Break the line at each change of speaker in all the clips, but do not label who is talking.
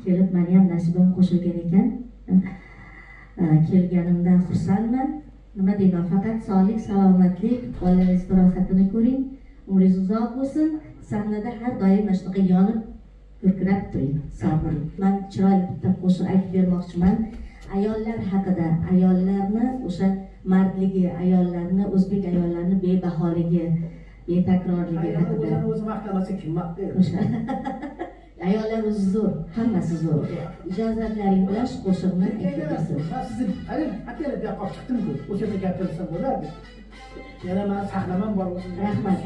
kelib meni ham nasibam qo'shilgan ekan. Kelganimdan xursandman. Nima deyman, faqat sog'lik, salomatlik, bolalaringiz rohatini ko'ring, umringiz uzoq bo'lsin. Sahnada har doim mana shunaqa yonib gurkirab turing, sabr. Men chiroyli bitta qo'shiq aytib bermoqchiman. Ayollar haqida, ayollarni o'sha mardligi, ayollarni, o'zbek ayollarini bebaholigi, betakrorligi haqida.
O'zi maqtamasa kim maqtaydi?
Ayollar o'zi zo'r, hammasi zo'r. Ijozatlaring bilan shu qo'shiqni aytib bersin.
Men sizni ataylar bu yoqqa chiqdim-ku, o'sha yerda gapirsam bo'lardi. Yana men saqlamam bor o'zim.
Rahmat.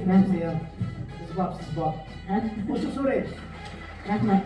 Siz bor. Qo'shiq so'raydi.
Rahmat.